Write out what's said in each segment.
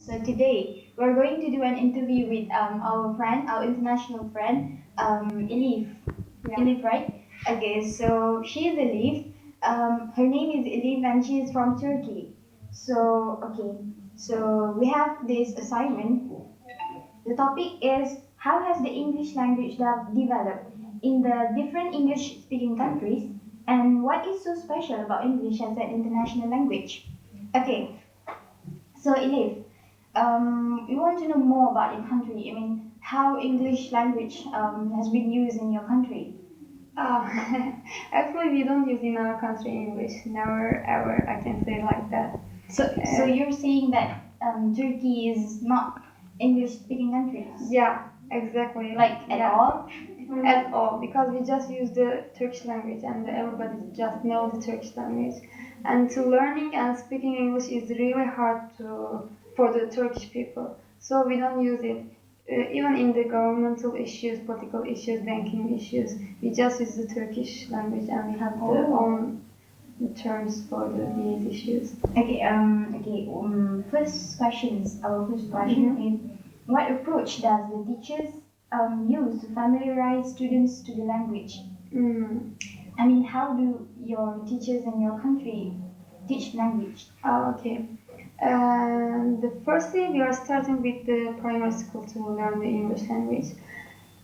So today we're going to do an interview with our friend, our international friend, Elif. Yeah. Elif, right? Okay, so she is Elif. Her name is Elif and she is from Turkey. So we have this assignment. The topic is how has the English language developed in the different English-speaking countries, and what is so special about English as an international language? Okay, so Elif, we want to know more about your country. I mean, how English language has been used in your country. Oh, actually, we don't use in our country English. Never ever, I can say like that. So you're saying that Turkey is not English-speaking country? Yeah, exactly. Like at Yeah. all? At all, because we just use the Turkish language and everybody just knows the Turkish language. And to learning and speaking English is really hard for the Turkish people. So we don't use it. Even in the governmental issues, political issues, banking issues, we just use the Turkish language and we have the own terms for these issues. Our first question is, what approach does the teachers use to familiarize students to the language? I mean, how do your teachers in your country teach language? Okay. The firstly, we are starting with the primary school to learn the English language,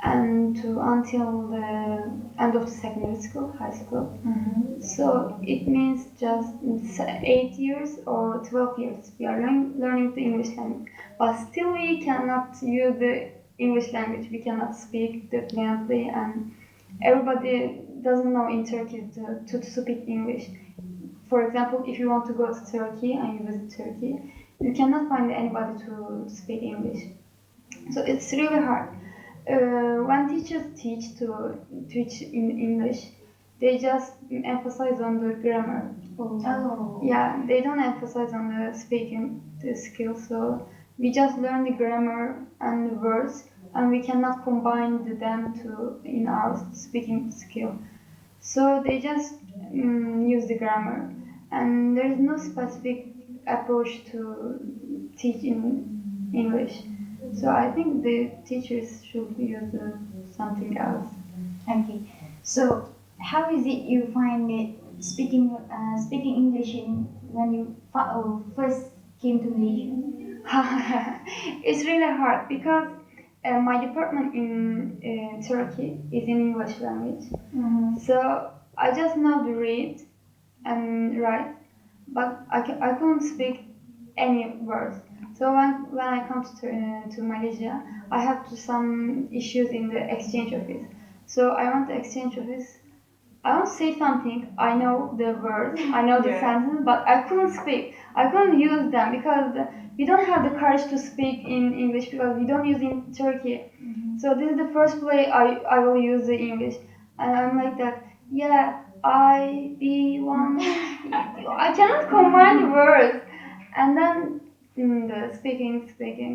and until the end of the secondary school, high school. So it means just 8 years or 12 years we are learning the English language, but still we cannot use the English language. We cannot speak the fluently, and everybody doesn't know in Turkey to speak English. For example, if you want to go to Turkey and you visit Turkey, you cannot find anybody to speak English. So it's really hard. When teachers teach in English, they just emphasize on the grammar. Oh. Yeah, they don't emphasize on the speaking the skills. So we just learn the grammar and the words, and we cannot combine them to in our speaking skill. So they just use the grammar, and there is no specific approach to teach in English. So I think the teachers should use something else. Okay. So how is it you find it speaking English when you first came to Malaysia? It's really hard because my department in Turkey is in English language. So I just know to read and write, but I couldn't speak any words. So when I come to Malaysia, I have some issues in the exchange office. So I went to exchange office. I want to say something. I know the words, I know the sentence, but I couldn't speak. I couldn't use them because we don't have the courage to speak in English because we don't use in Turkey. So this is the first play I will use the English, and I'm like that. Yeah, I be one. I cannot combine the words, and then the speaking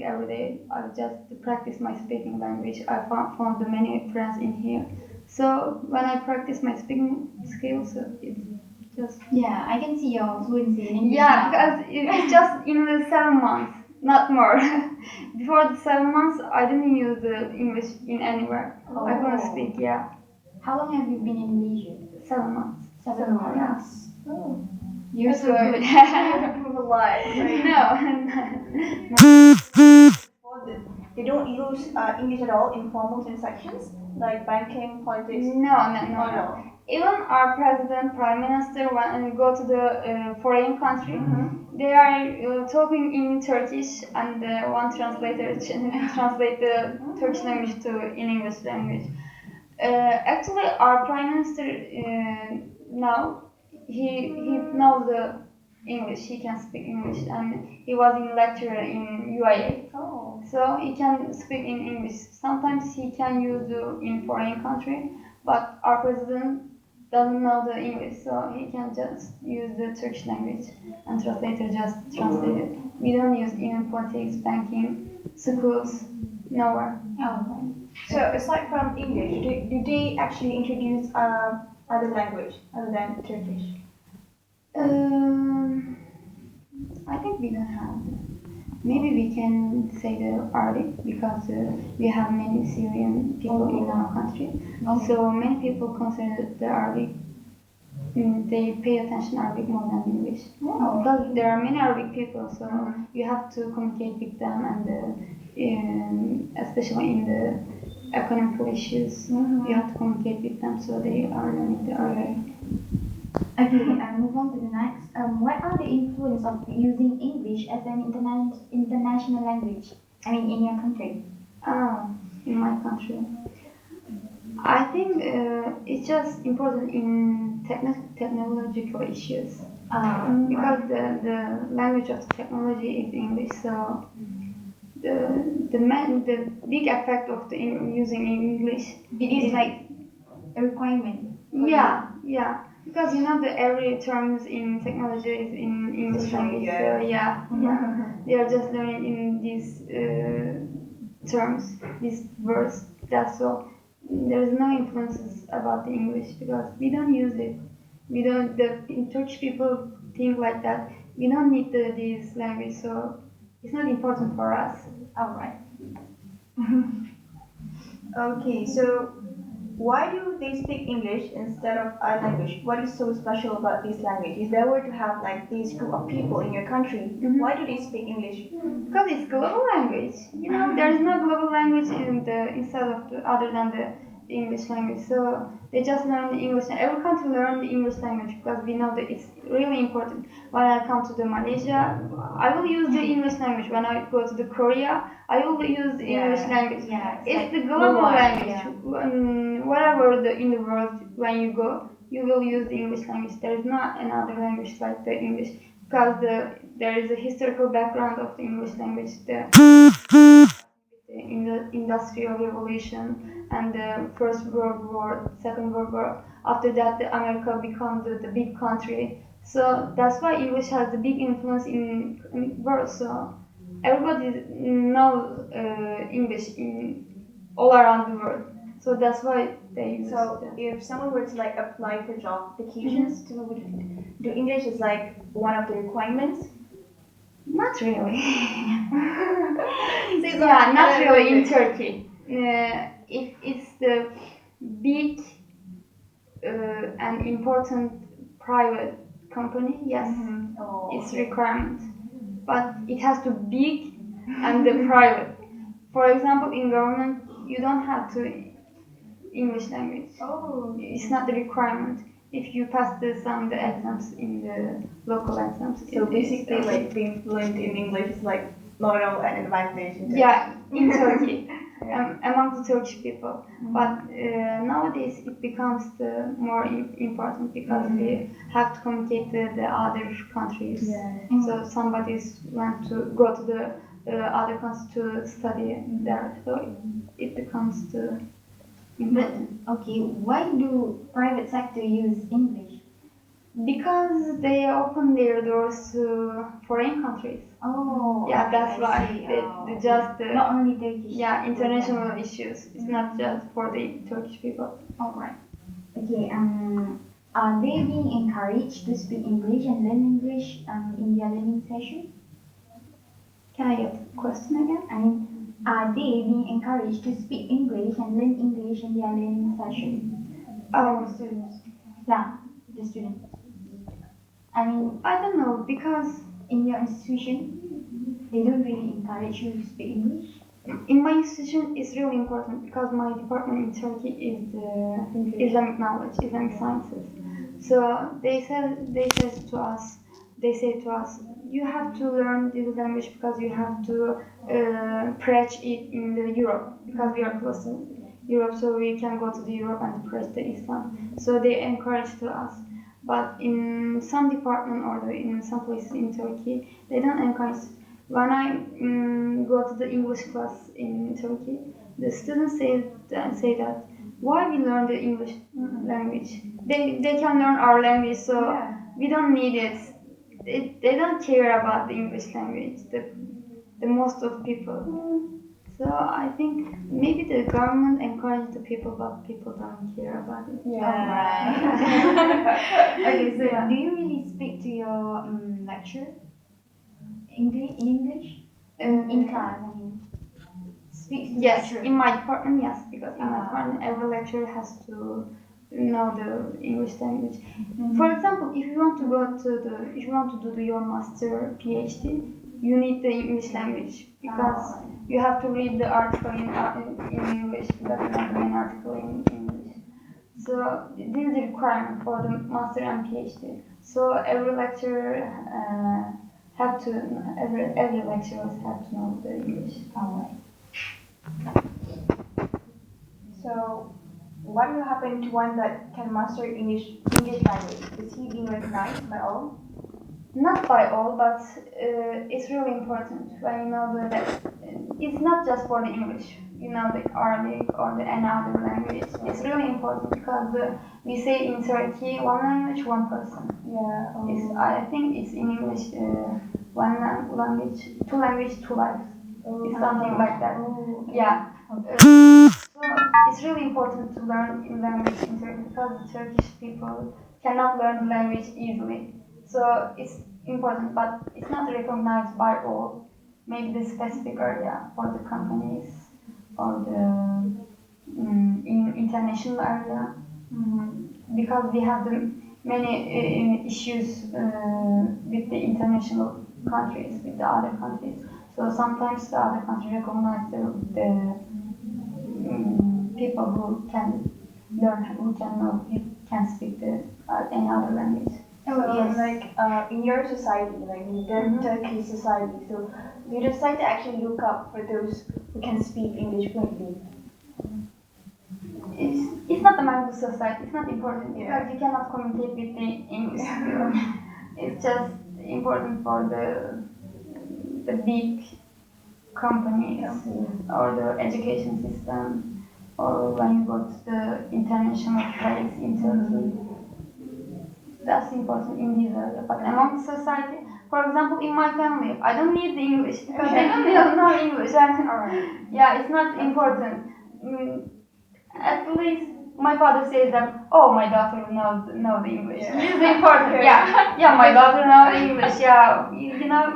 every day. I just practice my speaking language. I found the many friends in here. So when I practice my speaking skills, it's just Yeah, I can see your fluency in English. yeah, now. because it's just in the 7 months, not more. Before the 7 months, I didn't use the English in anywhere. I couldn't speak. Yeah, How long have you been in Malaysia? 7 months. 7 months. Yeah. Oh, you're That's so good. good. Improve a lot. Like, No. they don't use English at all in formal transactions like banking, politics. No. Even our president, prime minister, when we go to the foreign country, they are talking in Turkish, and one translator translate the Turkish language to in English language. Actually, our prime minister now he knows the English. He can speak English, and he was in lecture in UAE. Oh. So he can speak in English. Sometimes he can use in foreign country, but our president doesn't know the English, so he can just use the Turkish language, and translator just translate it. We don't use even politics, banking, schools, nowhere. Oh. So aside from English, do they actually introduce other language other than Turkish? I think we don't have. maybe we can say the Arabic because we have many Syrian people in our country. So many people consider the Arabic. They pay attention Arabic more than English because there are many Arabic people. So you have to communicate with them, and especially in the economical issues, you have to communicate with them. So they are learning the Arabic. Okay, and move on to the next. What are the influence of using English as an international language? I mean, in your country. In my country. I think it's just important in technological issues because the language of technology is English. So the big effect of using English It is like a requirement. yeah, because every terms in technology is in English language. So yeah, they are just learning in these terms, these words. That's all. There is no influences about the English because we don't use it. We don't. The Turkish people think like that. We don't need this language, so it's not important for us. All right. Okay, so why do they speak English instead of our language? What is so special about this language? If there were to have like this group of people in your country, why do they speak English? Because it's global language. There is no global language instead of other than the English language. So they just learn the English. Every country learn the English language because we know that it's really important. When I come to the Malaysia, I will use the English language. When I go to the Korea, I will use the English language. Yeah, It's like the global language. yeah. Wherever in the world when you go, you will use the English language. There is not another language like the English because there is a historical background of the English language. In the Industrial Revolution and the First World War, Second World War. After that, America became the big country. So that's why English has the big influence in world. So everybody knows English all around the world. So that's why they use So that. if someone were to like apply for job applications to do English is like one of the requirements. Not really. So it's Yeah, not another really in language. Turkey. If it's the big and important private company, yes, Oh, it's okay. requirement. But it has to be big and the private. For example, in government, you don't have to English language. Oh. It's not the requirement. If you pass the exams in the local exams. So basically, like being fluent in English is like not at all an advantage. In Yeah, in Turkey, Yeah. among the Turkish people. But nowadays it becomes more important because we have to communicate the other countries. So somebody want to go to the other countries to study there. So it becomes the important. Okay, why do private sector use English? Because they open their doors to foreign countries. Oh, Yeah, okay, that's I why see. they just Not only Turkish. international issues. It's not just for the Turkish people. All right. Okay. Are they being encouraged to speak English and learn English in their learning session? Can I get the question again? I mean, are they being encouraged to speak English and learn English in their learning session? Oh, Students. Yeah, the students. I mean, I don't know because in your institution, they don't really encourage you to speak English. in my institution it's really important because my department in Turkey is the Islamic knowledge, Islamic sciences. So they say to us, you have to learn this language because you have to preach it in the Europe because we are close to Europe, so we can go to the Europe and preach the Islam. So they encourage to us. But in some department or in some places in Turkey, they don't encourage. When I go to the English class in Turkey, the students say that why we learn the English language? They can learn our language, so we don't need it. They don't care about the English language. The most of people. So I think maybe the government encourages the people, but people don't care about it. Alright. Okay, so do you really speak to your lecture in English? in class? I mean, speak to the Yes, lecturer. in my department, yes, because in my department, every lecturer has to know the English language. For example, if you want to do your master PhD, you need the English language because you have to read the article in English because you have an article in English. So this is a requirement for the master and PhD. So every lecturer every lecturers have to know the English. Alright. So, what will happen to one that can master English language? Is he being recognized by all? Not by all, but it's really important when you know it's not just for the English. You know the Arabic or the another language. It's really important because we say in Turkey, one language, one person. Yeah. I think it's in English, language, two lives. It's something like that. Yeah. So it's really important to learn language in Turkey because the Turkish people cannot learn the language easily. So it's important, but it's not recognized by all. Maybe the specific area for the companies or the in international area, because we have the many issues with the international countries, with the other countries. So sometimes the other country recognize the people who can learn, who can speak any other language. So, Yes. like in your society, like in the Turkish society, so do you decide to actually look up for those who can speak English fluently? It's not among the society. It's not important Yeah. because you cannot communicate with the English. It's just important for the big companies or the education system, or when you go to the international place in Turkey. That's important in this area. But among the society, for example, in my family, I don't need the English because they don't know English. And yeah, it's not important. At least my father says that, oh, my daughter knows the English. Yeah. This is important. Yeah, my daughter knows English. Yeah, you know,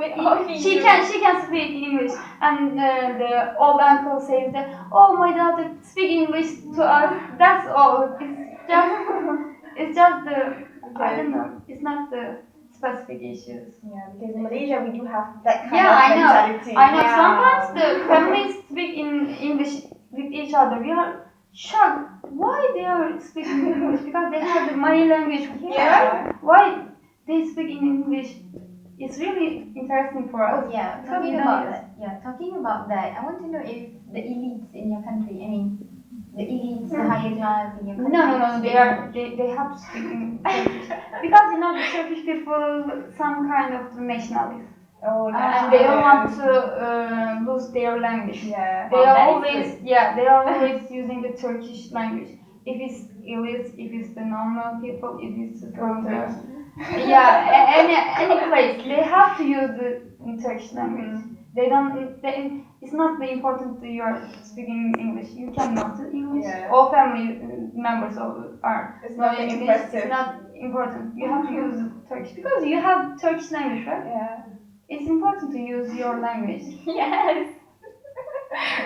she can speak English. And the old uncle says that, oh, my daughter speak English to us. That's all. It's just the, I don't know. It's not the specific issues. Yeah, because in Malaysia we do have that kind Yeah, of I know. mentality. I know. Sometimes the families speak in English with each other. We are shocked. Why they are speaking English? Because they have the money language. Yeah. Why they speak in English? It's really interesting for us. Oh yeah, Because talking we don't about use- that. Yeah, talking about that. I want to know if the elites in your country. I mean, the elites, the higher class in your country. No. They have to speak in Turkish because you know the Turkish people some kind of nationalists. Oh, And they don't want to lose their language. Yeah. They are always using the Turkish language. If it's Elif, if it's the normal people, if it's from the any place, they have to use the Turkish language. They don't. It's not the important that you are speaking English. You can know the English. Yeah. All family members are It's knowing nothing English. impressive. It's not important. You have to use Turkish because you have Turkish language, right? Yeah. It's important to use your language. Yes.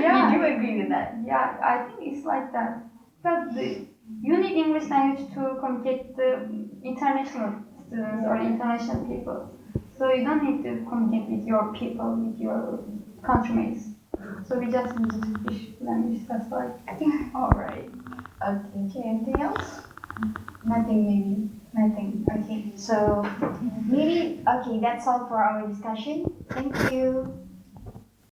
Yeah. We do agree with that. Yeah, I think it's like that. Because you need English language to communicate the international students or international people. So you don't need to communicate with your people, with your countrymates. So we just use the Turkish language, that's why. Alright. Okay, anything else? Nothing maybe. Nothing. Okay. So maybe that's all for our discussion. Thank you.